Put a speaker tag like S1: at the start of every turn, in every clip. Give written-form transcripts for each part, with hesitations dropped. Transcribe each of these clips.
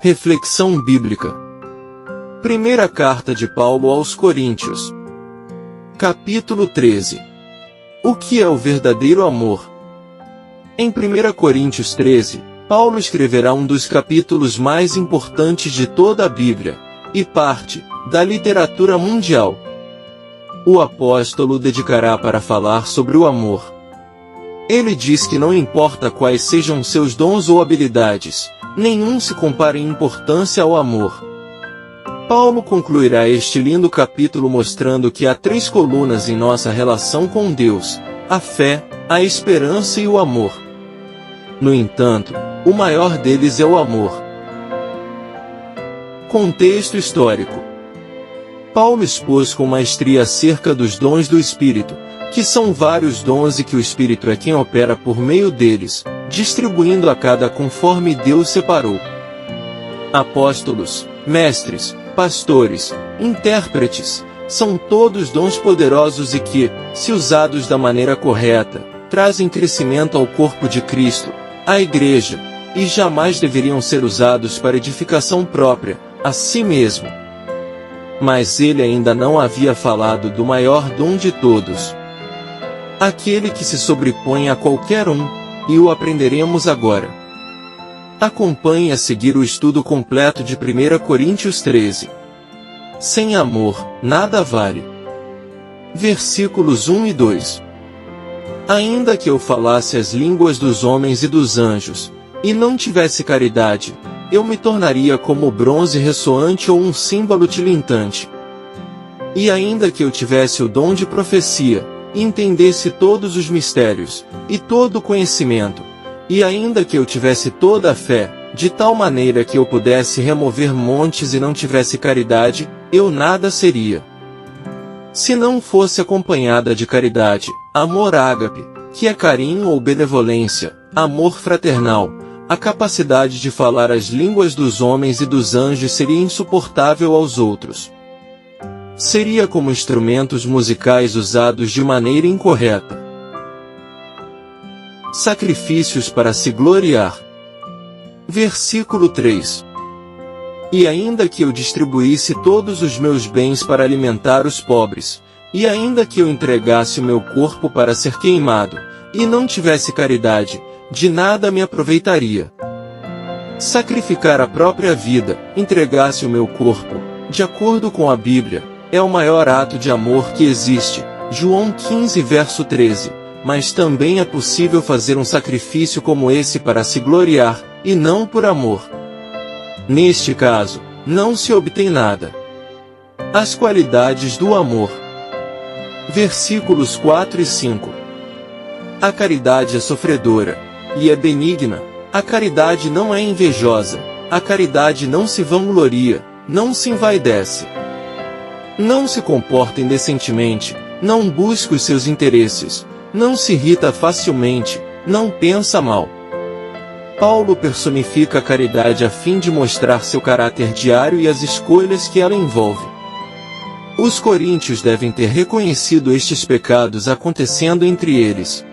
S1: Reflexão bíblica. Primeira carta de Paulo aos Coríntios. Capítulo 13. O que é o verdadeiro amor? Em 1 Coríntios 13, Paulo escreverá um dos capítulos mais importantes de toda a Bíblia, e parte da literatura mundial. O apóstolo dedicará para falar sobre o amor. Ele diz que não importa quais sejam seus dons ou habilidades, nenhum se compara em importância ao amor. Paulo concluirá este lindo capítulo mostrando que há 3 colunas em nossa relação com Deus: a fé, a esperança e o amor. No entanto, o maior deles é o amor. Contexto histórico. Paulo expôs com maestria acerca dos dons do Espírito, que são vários dons e que o Espírito é quem opera por meio deles, distribuindo a cada conforme Deus separou. Apóstolos, mestres, pastores, intérpretes, são todos dons poderosos e que, se usados da maneira correta, trazem crescimento ao corpo de Cristo, à Igreja, e jamais deveriam ser usados para edificação própria, a si mesmo. Mas ele ainda não havia falado do maior dom de todos, aquele que se sobrepõe a qualquer um, e o aprenderemos agora. Acompanhe a seguir o estudo completo de 1 Coríntios 13. Sem amor, nada vale. Versículos 1 e 2. Ainda que eu falasse as línguas dos homens e dos anjos, e não tivesse caridade, eu me tornaria como bronze ressoante ou um símbolo tilintante. E ainda que eu tivesse o dom de profecia, e entendesse todos os mistérios, e todo o conhecimento, e ainda que eu tivesse toda a fé, de tal maneira que eu pudesse remover montes e não tivesse caridade, eu nada seria. Se não fosse acompanhada de caridade, amor ágape, que é carinho ou benevolência, amor fraternal, a capacidade de falar as línguas dos homens e dos anjos seria insuportável aos outros. Seria como instrumentos musicais usados de maneira incorreta. Sacrifícios para se gloriar. Versículo 3. E ainda que eu distribuísse todos os meus bens para alimentar os pobres, e ainda que eu entregasse o meu corpo para ser queimado, e não tivesse caridade, de nada me aproveitaria. Sacrificar a própria vida, entregasse o meu corpo, de acordo com a Bíblia, é o maior ato de amor que existe, João 15 verso 13, mas também é possível fazer um sacrifício como esse para se gloriar, e não por amor. Neste caso, não se obtém nada. As qualidades do amor. Versículos 4 e 5. A caridade é sofredora, e é benigna, a caridade não é invejosa, a caridade não se vangloria, não se envaidece. Não se comporta indecentemente, não busca os seus interesses, não se irrita facilmente, não pensa mal. Paulo personifica a caridade a fim de mostrar seu caráter diário e as escolhas que ela envolve. Os coríntios devem ter reconhecido estes pecados acontecendo entre eles.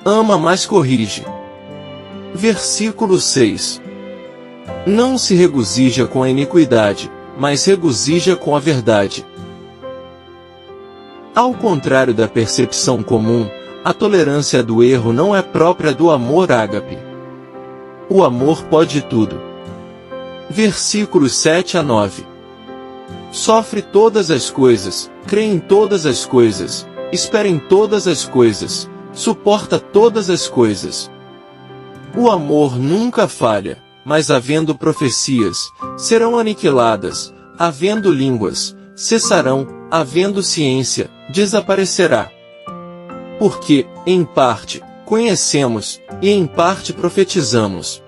S1: Ama, mas corrige. Versículo 6. Não se regozija com a iniquidade, mas regozija com a verdade. Ao contrário da percepção comum, a tolerância do erro não é própria do amor ágape. O amor pode tudo. Versículos 7 a 9. Sofre todas as coisas, crê em todas as coisas, espera em todas as coisas, suporta todas as coisas. O amor nunca falha. Mas havendo profecias, serão aniquiladas, havendo línguas, cessarão, havendo ciência, desaparecerá. Porque, em parte, conhecemos, e em parte profetizamos.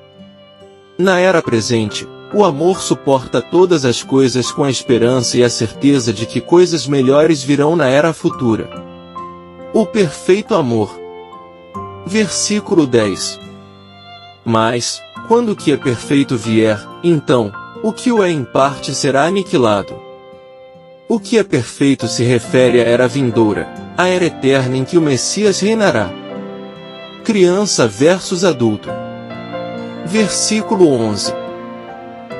S1: Na era presente, o amor suporta todas as coisas com a esperança e a certeza de que coisas melhores virão na era futura. O perfeito amor. Versículo 10. Mas, quando o que é perfeito vier, então, o que o é em parte será aniquilado. O que é perfeito se refere à era vindoura, a era eterna em que o Messias reinará. Criança versus adulto. Versículo 11.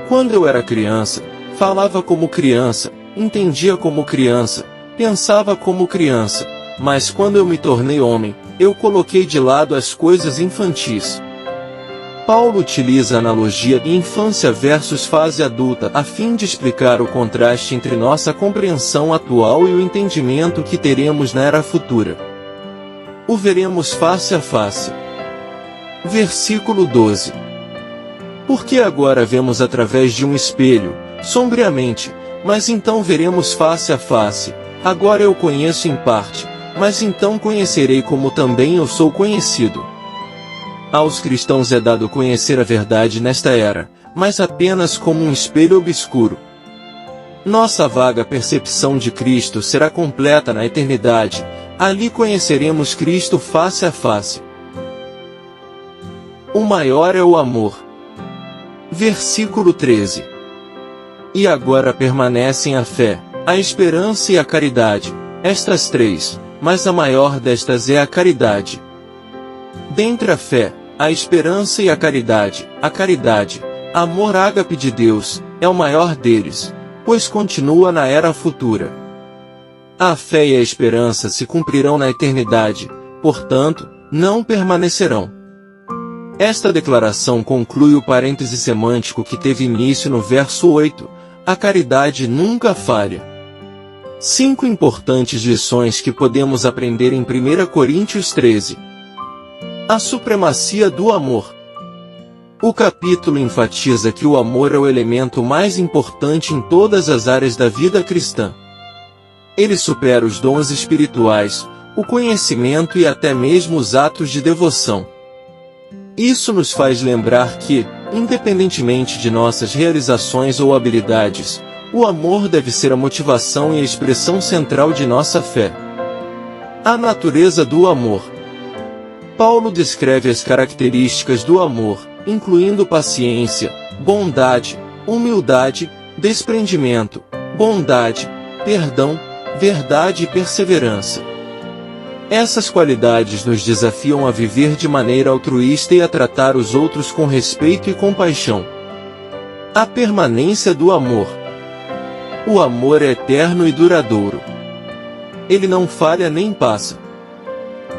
S1: Quando eu era criança, falava como criança, entendia como criança, pensava como criança, mas quando eu me tornei homem, eu coloquei de lado as coisas infantis. Paulo utiliza a analogia de infância versus fase adulta a fim de explicar o contraste entre nossa compreensão atual e o entendimento que teremos na era futura. O veremos face a face. Versículo 12. Porque agora vemos através de um espelho, sombriamente, mas então veremos face a face. Agora eu conheço em parte, mas então conhecerei como também eu sou conhecido. Aos cristãos é dado conhecer a verdade nesta era, mas apenas como um espelho obscuro. Nossa vaga percepção de Cristo será completa na eternidade, ali conheceremos Cristo face a face. O maior é o amor. Versículo 13. E agora permanecem a fé, a esperança e a caridade, estas três, mas a maior destas é a caridade. Dentre a fé, a esperança e a caridade, amor ágape de Deus, é o maior deles, pois continua na era futura. A fé e a esperança se cumprirão na eternidade, portanto, não permanecerão. Esta declaração conclui o parêntese semântico que teve início no verso 8, a caridade nunca falha. 5 importantes lições que podemos aprender em 1 Coríntios 13. A supremacia do amor. O capítulo enfatiza que o amor é o elemento mais importante em todas as áreas da vida cristã. Ele supera os dons espirituais, o conhecimento e até mesmo os atos de devoção. Isso nos faz lembrar que, independentemente de nossas realizações ou habilidades, o amor deve ser a motivação e a expressão central de nossa fé. A natureza do amor. Paulo descreve as características do amor, incluindo paciência, bondade, humildade, desprendimento, bondade, perdão, verdade e perseverança. Essas qualidades nos desafiam a viver de maneira altruísta e a tratar os outros com respeito e compaixão. A permanência do amor. O amor é eterno e duradouro. Ele não falha nem passa.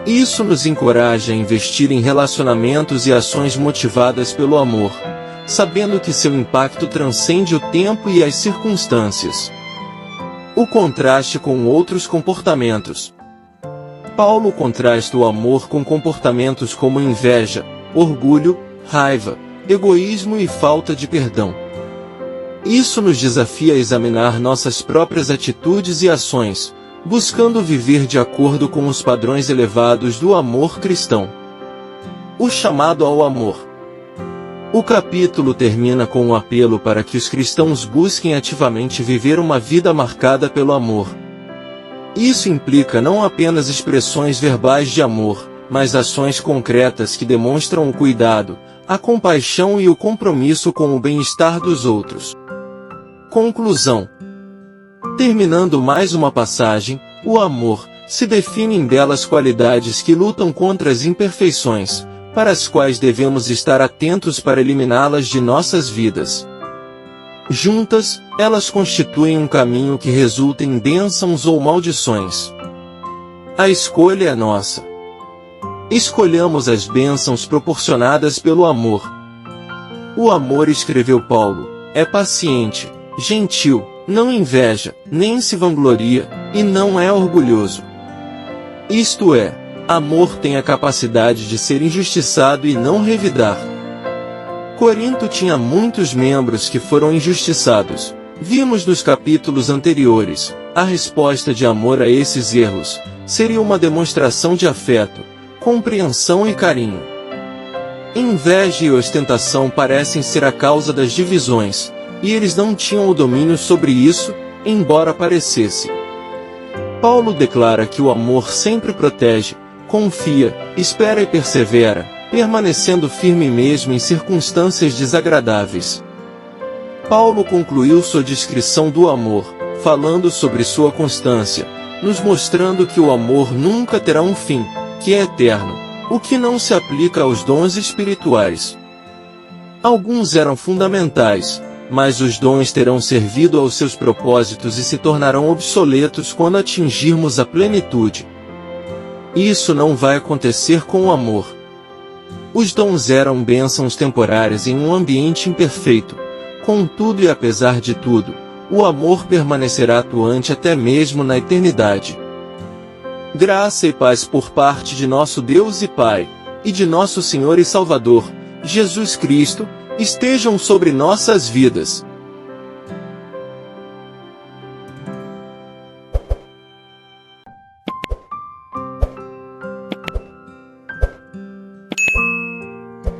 S1: Isso nos encoraja a investir em relacionamentos e ações motivadas pelo amor, sabendo que seu impacto transcende o tempo e as circunstâncias. O contraste com outros comportamentos. Paulo contrasta o amor com comportamentos como inveja, orgulho, raiva, egoísmo e falta de perdão. Isso nos desafia a examinar nossas próprias atitudes e ações, buscando viver de acordo com os padrões elevados do amor cristão. O chamado ao amor. O capítulo termina com um apelo para que os cristãos busquem ativamente viver uma vida marcada pelo amor. Isso implica não apenas expressões verbais de amor, mas ações concretas que demonstram o cuidado, a compaixão e o compromisso com o bem-estar dos outros. Conclusão. Terminando mais uma passagem, o amor se define em belas qualidades que lutam contra as imperfeições, para as quais devemos estar atentos para eliminá-las de nossas vidas. Juntas, elas constituem um caminho que resulta em bênçãos ou maldições. A escolha é nossa. Escolhamos as bênçãos proporcionadas pelo amor. O amor, escreveu Paulo, é paciente, gentil, não inveja, nem se vangloria, e não é orgulhoso. Isto é, amor tem a capacidade de ser injustiçado e não revidar. Corinto tinha muitos membros que foram injustiçados. Vimos nos capítulos anteriores, a resposta de amor a esses erros seria uma demonstração de afeto, compreensão e carinho. Inveja e ostentação parecem ser a causa das divisões, e eles não tinham o domínio sobre isso, embora parecesse. Paulo declara que o amor sempre protege, confia, espera e persevera, permanecendo firme mesmo em circunstâncias desagradáveis. Paulo concluiu sua descrição do amor, falando sobre sua constância, nos mostrando que o amor nunca terá um fim, que é eterno, o que não se aplica aos dons espirituais. Alguns eram fundamentais, mas os dons terão servido aos seus propósitos e se tornarão obsoletos quando atingirmos a plenitude. Isso não vai acontecer com o amor. Os dons eram bênçãos temporárias em um ambiente imperfeito. Contudo e apesar de tudo, o amor permanecerá atuante até mesmo na eternidade. Graça e paz por parte de nosso Deus e Pai, e de nosso Senhor e Salvador, Jesus Cristo, estejam sobre nossas vidas.